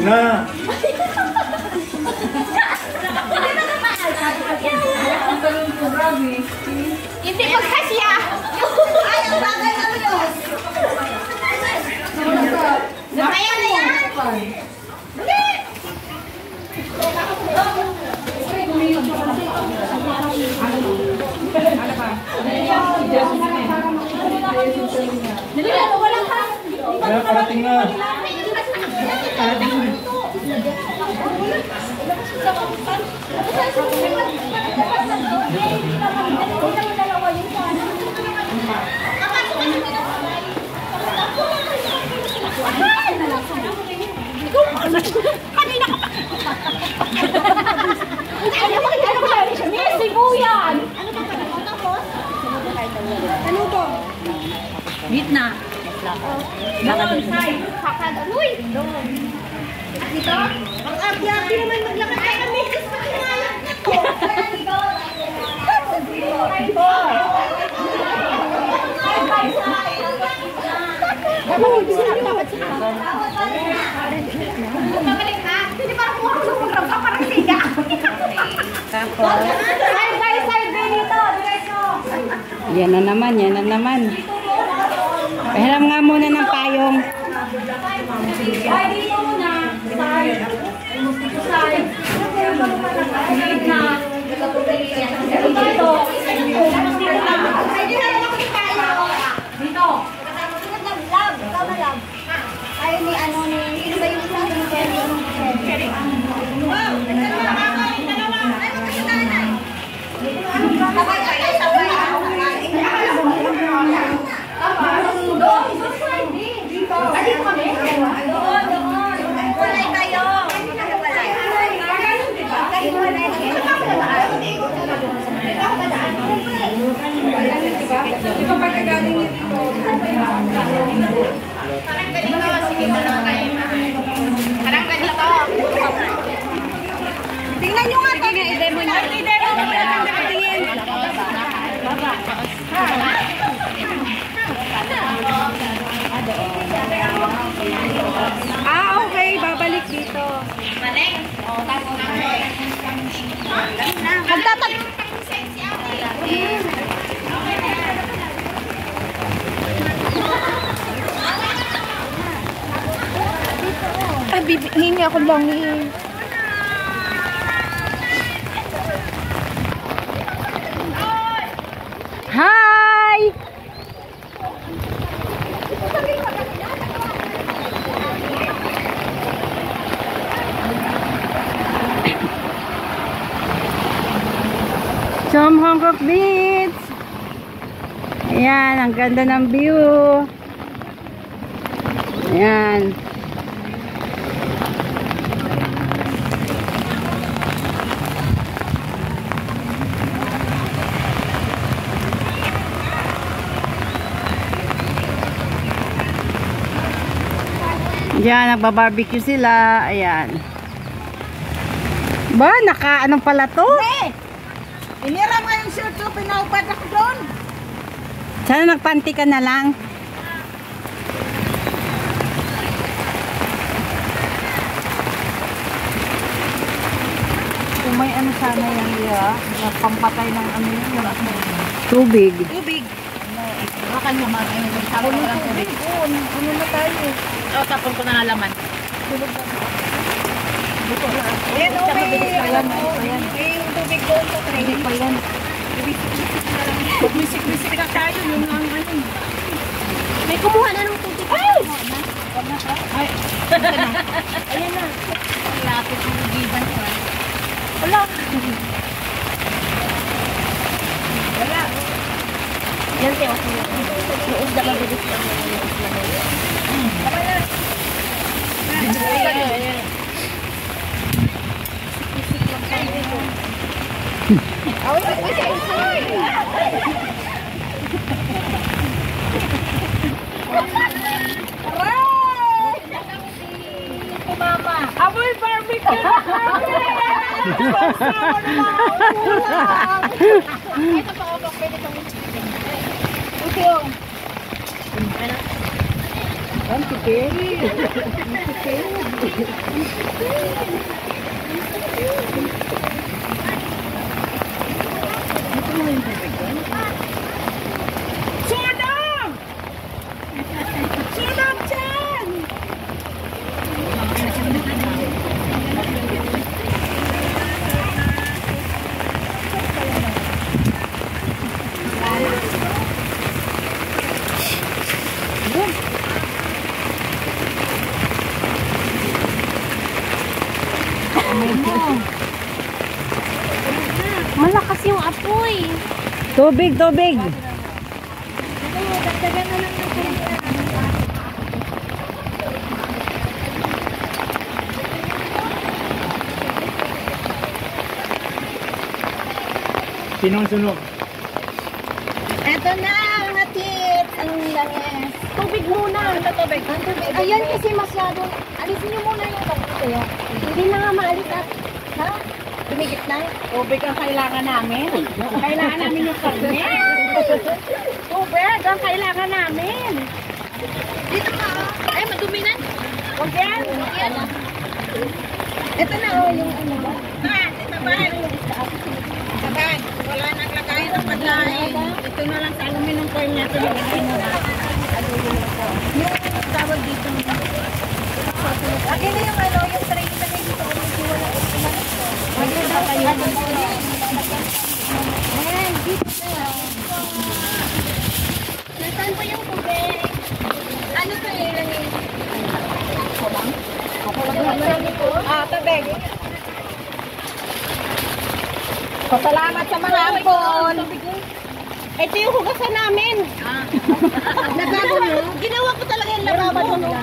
Na. Hindi magkasya. Ay, ang bagay na yun. Kaya na yan. Kaya parating na. Kanina ka pa. Sibuyan. Ano to? Gitna. Doon, side. Uy! Doon. Dito? Ang abi-abi naman maglakad tayo ng misis pa kinalat na to. Pabalik ha? Hindi parang puro sumugrab ka parang siga. Side dito. Yan na naman, yan na naman. Pahiram nga muna ng payong. Ay, dito muna. Side. Side. Gitna. Dito. Dito. Tama lang. Ay, ni ano ni... Sino ba yung isang Kerry? Wow! Sabay kayo, sabay. Dito kami. Doon. Walay kayo. Di ba pagkagaling dito? Parang ganito. Sige mo na kayo. Parang ganito. Tingnan nyo nga. I-demo nyo. I-demo mo na lang nakatingin. Baba. Okay. Babalik dito. Balik? Oo. Magtatag. Hingi ako lang eh. Hi! Some Hancock Beach. Ayan, ang ganda ng view. Ayan. Diyan, nagbabarbecue sila. Ayan. Ba, naka-anong pala to? Iniram nga yung shirt ko, pinaupad ako doon. Sana nagpanti ka na lang. Kung may ano sana yung pampatay ng ano yung Tubig. tubig. Baka nyo mag-ayun. Tapon mo lang tubig. Oo, ano na tayo. O, tapon ko na laman. Ayan o, may tubig doon. Tubig pa yan. Bisik-bisik na tayo. Yung ano. May kumuha na ng tubig. Ay! Ay! Ayan na. Lapit ng tubigan ko. Wala. Wala. Yan siya. Nuod na mabilis lang. Tama na. Ayan. Mama, aboy barbecue. Ito pa ako pwede itong chicken. Ito yung ano? Ang chicken. Sunog! Sunog dyan! Malakas yung apoy. Tubig, tubig. Dagdagan na lang ng Sinong sunog? Eto na, mga tips. Ang langis. Tubig muna. Ito tubig. Ayan kasi masyado. Alisin niyo muna yung tubig. Hindi na nga maalis at. Ha? Tumigit na. Tubig ang kailangan namin. Kailangan namin yung karne. Tubig ang kailangan namin. Dito ka. Ay, madumi na. Huwag yan. Yan. Ito na yung ano ba? Ito ba? Sabag, wala nang lagay ng madlain. Ito na lang sa aluminum foil niya. Ito yung lagay mo na. Yung tawag dito. Akin na yung ano, yung tray na dito. Maganda kayo. Ayan, dito na. Nasaan po yung tubig? Ano to ilangin? Ako lang? Tubig. Pasalamat sa mga ampon. Ito yung hugasan namin. Nagbago mo? Ginawa ko talaga yung lababan mo.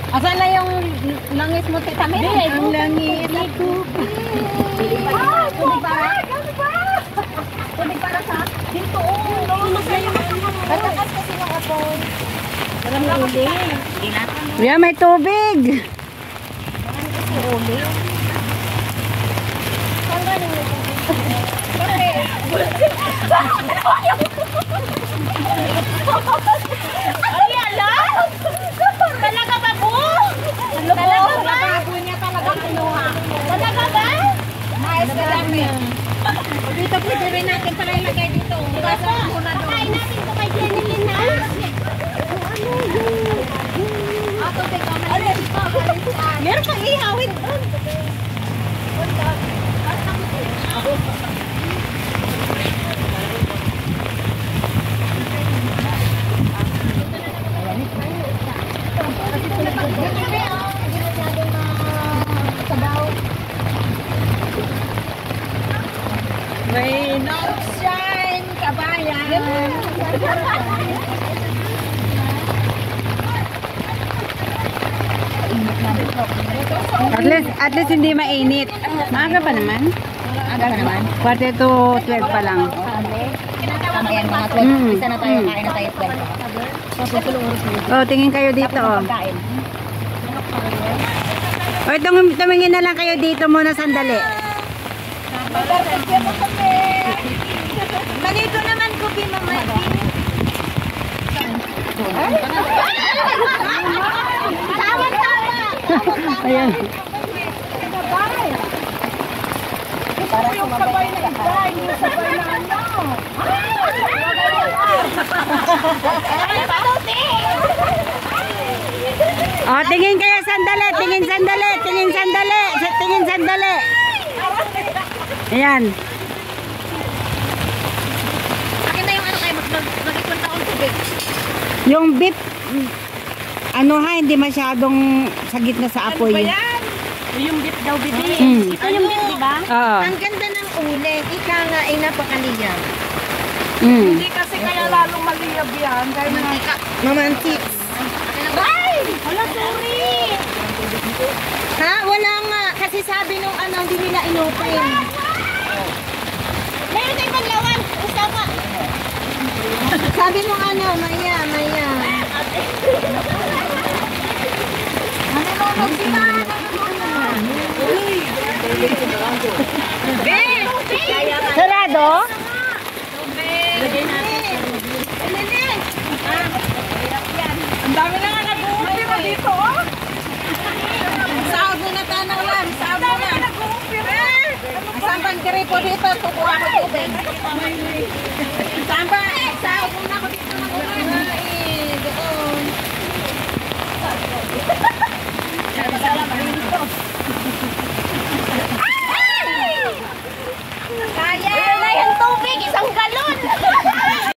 Asan na yung langis mo, Tita Mel? Ang langis. Tubig para? Tubig para sa? Dito. Katakas kasi ng apoy. Walang uli. Kuya, may tubig. Uli. Saan galing mo? Ay, alam! Talaga ba po? Talaga ba? Bago niya talaga kinuha. Talaga ba? Mais ka dami. Dito pwede rin natin pala ilagay dito. Pakain natin ito kay Jenilyn na. Ano yun? Ako, teka, malis pa. Meron kang ihawin doon. Rain of shine, kabayan. At least hindi mainit. Maaga pa naman. Aga naman. Quarter to 12 pa lang. Tama yan, mga 12. Isa na tayo, kain na tayo 12. Oh, tingin kayo dito. Oh. Kain. O, tumingin na lang kayo dito muna sandali. Manito naman ko, Pimamay. Tama-tama. Ayan. Para yung sabay na iba, yung sabay na ano. Ay, patuti! Oh, tingin kayo sandali, tingin sandali, tingin sandali, tingin sandali. Ayan. Akin na yung ano kayo, mag-ipunta akong tubig. Yung beef, ano ha, hindi masyadong sa gitna sa apoy. Ano ba yan? Yung beef daw, bibi. Ito yung beef, di ba? Oo. Ang ganda ng uling. Ika nga ay napakaliyab. Mm. Hindi kasi kaya lalong maliyab yan. Dahil mamantik. Ay! Wala, sorry! Ha? Wala nga. Kasi sabi nung ano, hindi nila inopen. Meron tayong paglawan. Usama. Sabi nung ano, Maya. Nanonood sila. Sarado? Ang dami na nga nag-uulti mo dito, oh. kukuha ko tubig.